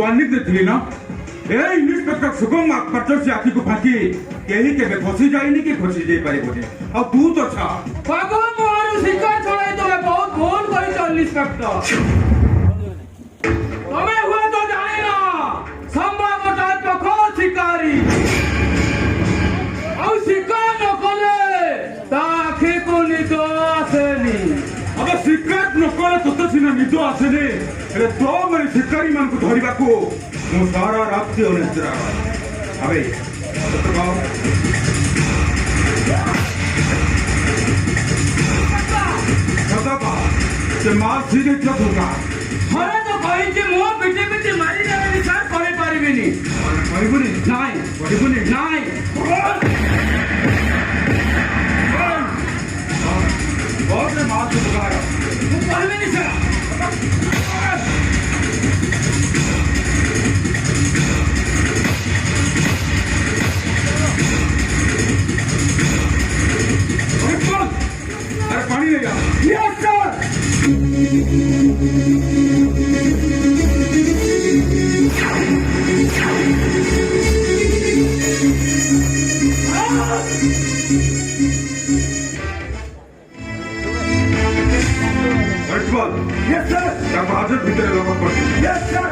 Warning देती ना ए inspector सुगम पर्चर से आखि को फाकी केही के फसी जाइनी कि फसी जाई परिबोनी आ तू तो छा पागल मोर शिकार छोड़ाई तो बहुत भूल करी तो इंस्पेक्टर तुम्हें हुए तो जाने ना संभव मोटा पखो शिकारी और शिकार न कले ताखे को निदो आसेनी अब शिकार न कले तो सिना निदो आसेनी रे तो मरे शिकारी मान को धरिबा को मो सारा रात्रि अनिद्रा अबे तो से मां सीधे क्या होगा हरे तो कहीं जे मो पिटे पिटे मारी जावे विचार करे पारिबेनी परिबोनी नाही परिबोनी नाही बहुत ने मां को बुलाया तू पारिबेनी सर अरे पानी ले जा यस सर यस सर क्या हाजर भीतर लोग पड़ते यस सर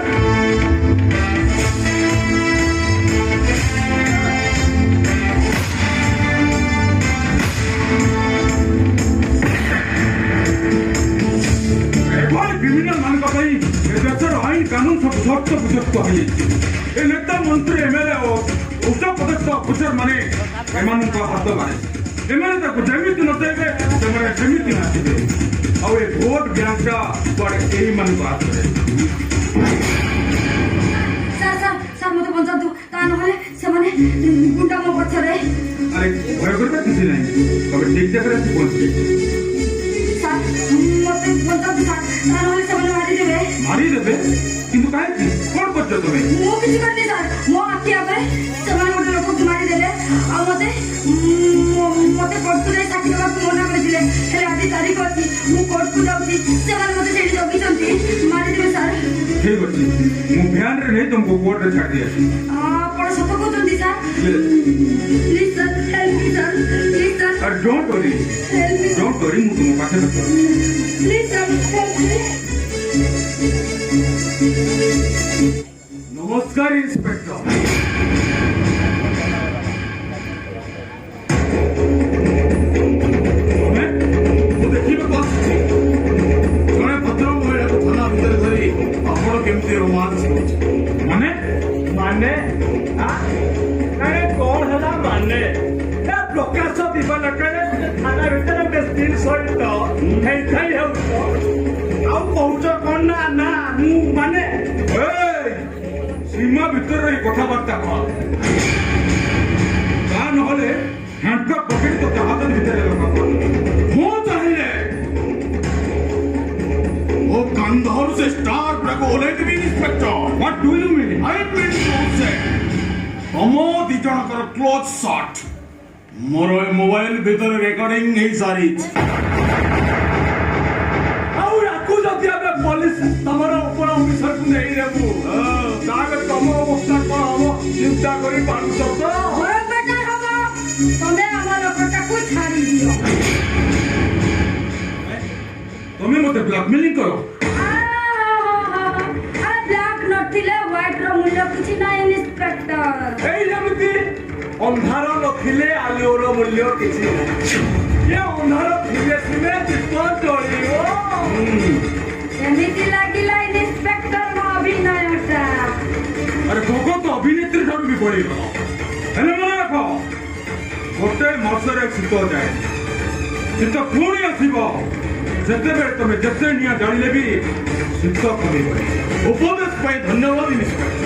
क्रिमिनल मान देशर आईन कानून सब सख्त बुझत ए नेता मंत्री एमएलए और उच्च पदस्थ अफिसर माने एमान हाथ मारे एमाने जमीती नचाइबे से जमीती नाचिबे आ भोट बैंकटा बड़े यही मान हाथ मत बंचातु ता नहले से माने गुंडा मो पछरे अरे भय करबे किसी नहीं तबे ठीक जगह रे पहुंच सर मते बंचातु सर ता नहले से मारी देबे किंतु काहे की कोन करछ तुमे मो किछि करनी सर मो आखि आबे से माने गोटे लोक को मारी देले आ मते कोर्ट को जाई साथी बाबा को मना कर दिले हेले आदि तारीख अछि मु कोर्ट को जाउची से माने मते सेठी जगी चंती मारी देबे सर ठीक अछि मु ध्यान रे नहीं तुमको कोर्ट रे छाड़ दिया पण सत को चंती sir please sir help me sir please sir और don't worry help me don't worry मु तुम पाछे रखो प्लीज सर हेल्प मी नमस्कार इंस्पेक्टर देखिए बस जड़े भद्र महिला को थाना भीतर धरी आपण केमती रोमांस माने माने अरे कौन है माने ना प्रकाश दीपन करे थाना भीतर बेस दिन सहित हेई थाई हो आ पहुंच कोन ना ना मु माने सीमा भीतर रही कथबार्ता कह नहले हैंडकप पकड़ तो हाथ भीतर हो चाहिए वो कंधर से स्टार ब्रेक होले भी inspector what do you mean I mean to say हमो दी जनकर क्लोज शॉट मोर मोबाइल भीतर रिकॉर्डिंग नहीं सारी आउ याकू जति आबे पुलिस तमरो ऊपर ऑफिसर को नहीं रेबू ताके तम अवस्था को हम चिंता करी पानु सब होय बेटा हबो तमे हमर लोकटा को छाड़ी दियो तुम्हें मते ब्लैकमेलिंग करो आ ब्लैक नथिले व्हाइट रो मूल्य किछि ना इंस्पेक्टर एई जेमति अंधार नथिले आलोर मूल्य किछि नहीं ये अंधार थिले सिने चित्त चलियो एमिति लागिला इंस्पेक्टर नो अभिनयटा अरे गोगो तो अभिनेत्री ठारू भी पड़ी हेले मन रखो गोटे मसरे शीत जाए शीत पुणी आसो जिते तुम जिते निया जाने भी शीत कमी उपदेश धन्यवाद इंस्पेक्टर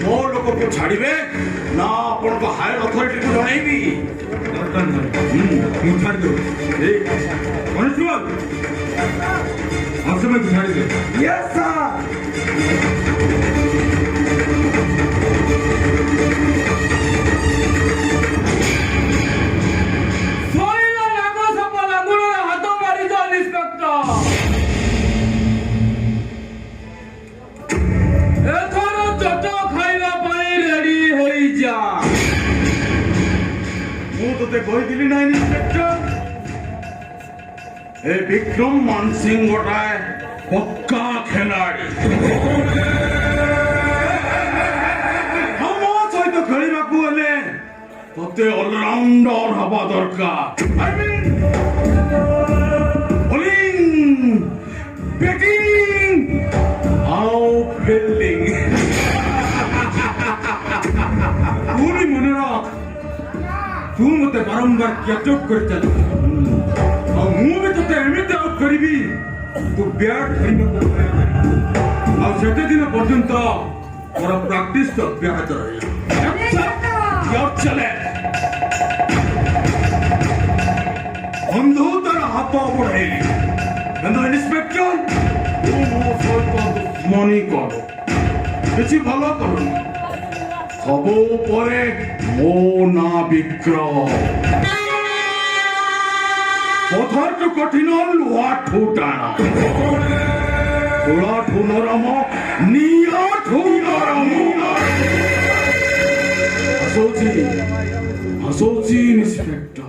मो लोक को छाड़े ना आपण को हायर अथॉरिटी को जनईबी दरकार नहीं छाड़ दो कॉन्स्टेबल आप समय को छाड़ दो यस सर তোতে কইদিলি না ইন্সপেক্টর এই বিক্রম মানসিং গোটায় পক্কা খেলাড়ি আমার সহিত খেলিବାକୁ ହେଲେ তোতে অলরাউন্ডর হবা দরকার আই মিন বোলিং ব্যাটিং ଆଉ ফিল্ডিং ପୁଣି ମନେ ରଖ ତୁ ମତେ ବାରମ୍ବାର କ୍ୟାଚଅପ୍ କରିଚାଲୁ ଆଉ ମୁଁ ବି ତତେ ଏମିତି ଆଉଟ୍ କରିବି ତୁ ବ୍ୟାଟ୍ ଧରିବାକୁ ଆଉ ସେତେ ଦିନ ପର୍ଯ୍ୟନ୍ତ ମୋର ପ୍ରାକ୍ଟିସ୍ ଅବ୍ୟାହତ ରହିବ ଚଲେ ବନ୍ଧୁ ତାର ହାତ ବଢେଇଲି କିନ୍ତୁ ଇନ୍ସପେକ୍ଟର ତୁ ମୋ ସହିତ ଦୁଶ୍ମନୀ କର କିଛି ଭଲ କରୁନି ସବୁ ପରେ ମୋ ନା ବିକ୍ରମ ପଥରଠୁ କଠିନ ଲୁହାଠୁ ଟାଣ ତୁଳାଠୁ ନରମ ନିଆଠୁ ନରମ ହସଉଛି inspector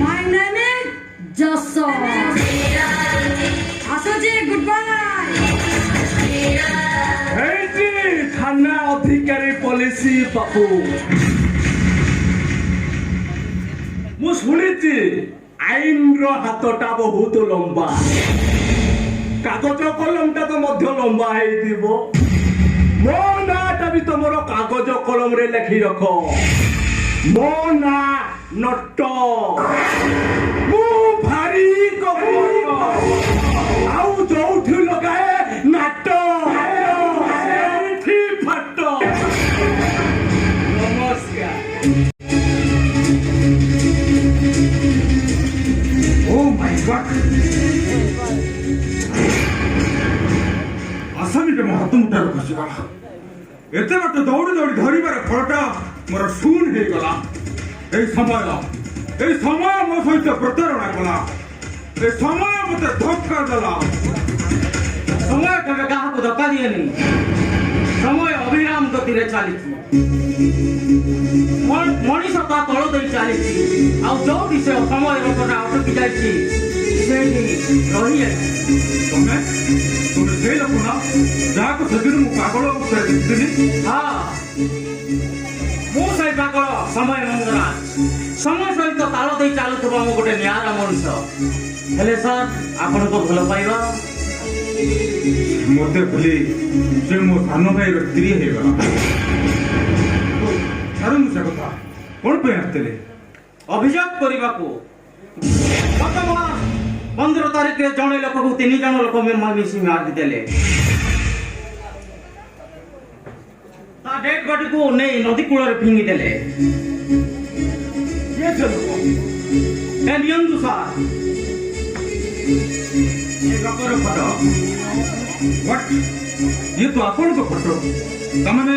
My name is Josso. Asoji, goodbye. ହେଇଛି ଥାନା ଅଧିକାରୀ ପଲିସି ବାପୁ ମୁଁ ଶୁଣିଛି ଆଇନର ହାତଟା ବହୁତ ଲମ୍ବା କାଗଜ କଲମଟା ତ ମଧ୍ୟ ଲମ୍ବା ହେଇଥିବ ମୋ ନାଁଟା ବି ତମର କାଗଜ କଲମରେ ଲେଖି ରଖ ମୋ ନାଁ ନଟ ମୁଁ ଭାରି କପଟ ଆଉ ଯୋଉଠି ଲଗାଏ ନାଟ ସେଇଠି ଫାଟ ନମସ୍କାର ଓ ମାଇ ଗଡ୍ ଆସାମୀଟେ ମୋ ହାତ ମୁଠାରୁ ଖସିଗଲା ଏତେ ବାଟ ଦୌଡ଼ି ଦୌଡ଼ି ଧରିବାର ଫଳଟା ମୋର ଶୂନ ହେଇଗଲା এই সময় ମୋ ସହିତ ପ୍ରତାରଣା କଲା ଏ ସମୟ ମତେ ଧକ୍କା ଦେଲା ସମୟ କେବେ କାହାକୁ ଧକ୍କା ଦିଏନି ସମୟ ଅବିରାମ ଗତିରେ ଚାଲିଛି ମଣିଷ ତା ତଳ ଦେଇ ଚାଲିଛି ଆଉ ଯୋଉଠି ସେ ସମୟ ରଥଟା ଅଟକି ଯାଇଛି ସେଇଠି ରହିଯାଇଛି ତମେ ସେଇ ଲୋକ ନା ଯାହାକୁ ସେଦିନ ମୁଁ ପାଗଳ ଅବସ୍ଥାରେ ଦେଖିଥିଲି ହଁ ମୁଁ ସେଇ ପାଗଳ ସମୟ ମଙ୍ଗରାଜ ସମୟ ସହିତ ତାଳ ଦେଇ ଚାଲୁଥିବା ମୁଁ ଗୋଟେ ନିଆରା ମଣିଷ ହେଲେ ସାର୍ ଆପଣଙ୍କୁ ଭଲ ପାଇବା ମତେ ଭୁଲି ସେ ମୋ ସାନ ଭାଇର ସ୍ତ୍ରୀ ହେଇଗଲା ଛାଡ଼ନ୍ତୁ ସେ କଥା କଣ ପାଇଁ ଆସିଥିଲେ ଅଭିଯୋଗ କରିବାକୁ ଗତ ମାସ 15 ତାରିଖରେ ଜଣେ ଲୋକକୁ 3 ଜଣ ଲୋକ ମିଶି ମାରିଦେଲେ ତା ଡେଡ୍ ବଡିକୁ ନେଇ ନଦୀ କୂଳରେ ଫିଙ୍ଗି ଦେଲେ ନିଅନ୍ତୁ ସାର୍ ଏ ଲୋକର ଫଟୋ ଇଏ ତ ଆପଣଙ୍କ ଫଟୋ ତାମାନେ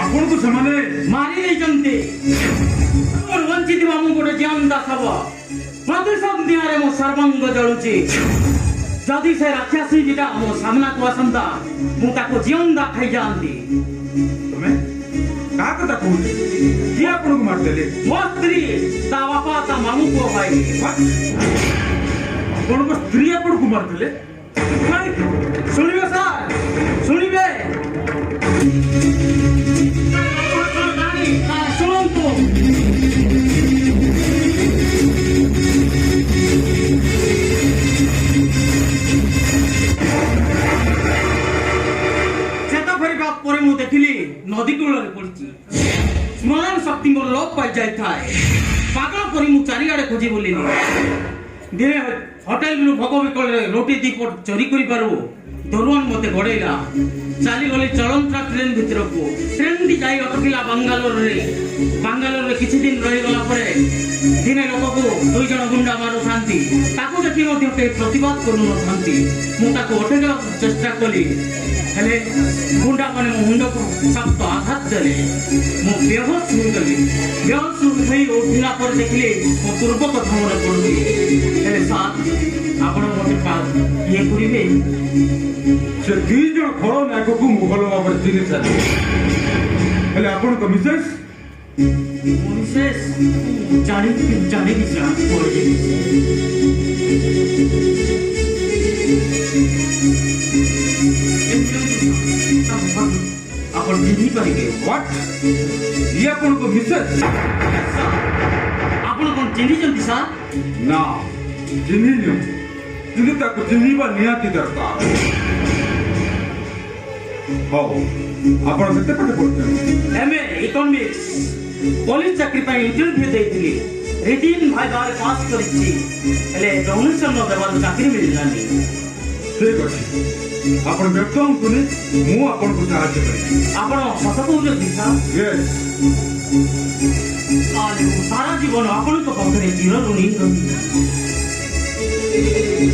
ଆପଣଙ୍କୁ ସେମାନେ ମାରି ଦେଇଛନ୍ତି ବଞ୍ଚିଥିବା ମୁଁ ଗୋଟେ ଜିଅନ୍ତା ଶବ ପ୍ରତିସନ୍ଧ୍ୟାରେ ମୋ ସର୍ବାଙ୍ଗ ଜଳୁଛି ଯଦି ସେ ରାକ୍ଷସୀଟା ମୋ ସାମ୍ନାକୁ ଆସନ୍ତା ମୁଁ ତାକୁ ଜିଅନ୍ତା ଖାଇଯାଆନ୍ତି ତମେ କାହା କଥା କହୁଛ କିଏ ଆପଣଙ୍କୁ ମାରିଦେଲେ ମୋ ସ୍ତ୍ରୀ ତା ବାପା ତା ମାମୁଁ ପୁଅ ଭାଇ ଆପଣଙ୍କ ସ୍ତ୍ରୀ ଆପଣଙ୍କୁ ମାରିଦେଲେ ଶୁଣିବେ ସାର୍ ଶୁଣିବେ ଶୁଣନ୍ତୁ ଚେତା ଫେରିବା ପରେ ମୁଁ ଦେଖିଲି ନଦୀ କୂଳରେ ପଡିଛି ସ୍ମରଣ ଶକ୍ତି ମୋର ଲୋପ ପାଇଯାଇଥାଏ ପାଗଳ ପରି ମୁଁ ଚାରିଆଡେ ଖୋଜି ବୁଲିଲି ଦିନେ ହୋଟେଲରୁ ଭୋଗ ବିକଳରେ ରୋଟି 2 ପଟ ଚୋରି କରିପାରୁ ଦରୁଆନ ମତେ ଗୋଡେଇଲା ଚାଲିଗଲି ଚଳନ୍ତା ଟ୍ରେନ ଭିତରକୁ। ଟ୍ରେନଟି ଯାଇ ଅଟକିଲା ବାଙ୍ଗାଲୋରରେ। ବାଙ୍ଗାଲୋରରେ କିଛି ଦିନ ରହିଗଲା ପରେ ଦିନେ ଲୋକକୁ 2 ଜଣ ଗୁଣ୍ଡା ମାରୁଥାନ୍ତି। ତାକୁ ଦେଖି ମଧ୍ୟ କେହି ପ୍ରତିବାଦ କରୁନଥାନ୍ତି। ମୁଁ ତାକୁ ଅଟକାଇବାକୁ ଚେଷ୍ଟା କଲି, ହେଲେ ଗୁଣ୍ଡାମାନେ ମୋ ମୁଣ୍ଡକୁ ଶକ୍ତ ଆଘାତ ଦେଲେ। ମୁଁ ବେହୋସ ହୋଇଗଲି। ବେହୋସ ହୋଇ ଉଠିଲା ପରେ ଦେଖିଲି ମୋ ପୂର୍ବ କଥା ମନେ ପଡୁଛି। ହେଲେ ସାର୍, ଆପଣ ମୋତେ ଇଏ କରିବେ? ସେ 2 ଜଣ ଖଳନାୟକକୁ ମୁଁ ଭଲ ଭାବରେ ଚିହ୍ନି ସାରିଲି। ହେଲେ ଆପଣଙ୍କ ମିସେସ୍? ମିସେସ୍ ଜାଣିବି ସାର୍। ଆପଣ ଚିହ୍ନି ପାରିବେ? ହ୍ୱାଟ୍? ଇଏ ଆପଣଙ୍କ ମିସେସ୍? ଆପଣ କ'ଣ ଚିହ୍ନିଛନ୍ତି ସାର୍? ନା, ଚିହ୍ନିନି, କିନ୍ତୁ ତାକୁ ଚିହ୍ନିବା ନିହାତି ଦରକାର। ହଉ, ଆପଣ କେତେ ପାଠ ପଢୁଛନ୍ତି? MA economics. ପୋଲିସ ଚାକିରି ପାଇଁ ଇଣ୍ଟରଭ୍ୟୁ ଦେଇଥିଲି। ରିଟିନ୍ ଭାଇଭାରେ ପାସ୍ କରିଛି, ହେଲେ ଡୋନେସନ୍ ଦେବାର ଚାକିରି ମିଳିଲାନି। ଠିକ୍ ଅଛି, ଆପଣ ବ୍ୟସ୍ତ ହୁଅନ୍ତୁନି, ମୁଁ ଆପଣଙ୍କୁ ସାହାଯ୍ୟ କରିବି। ଆପଣ ସତ କହୁଛନ୍ତି ସାର୍? ୟେସ୍। ସାରା ଜୀବନ ଆପଣଙ୍କ ପାଖରେ ଚିରଋଣୀ ରହିବି।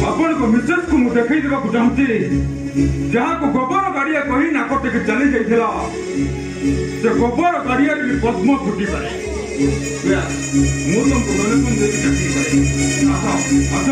ଆପଣଙ୍କ ମିସେସ୍କୁ ମୁଁ ଦେଖେଇ ଦେବାକୁ ଚାହୁଁଛି, ଯାହାକୁ ଗୋବର ଗାଡ଼ିଆ କହି ନାକ ଟେକି ଚାଲି ଯାଇଥିଲା, ସେ ଗୋବର ଗାଡ଼ିଆରେ ବି ପଦ୍ମ ଫୁଟିପାରେ। ମୁଁ ତମକୁ ଡୋନେସନ୍ ଦେଇକି ଚାକିରି କରେ। ଆସ, ଆସ।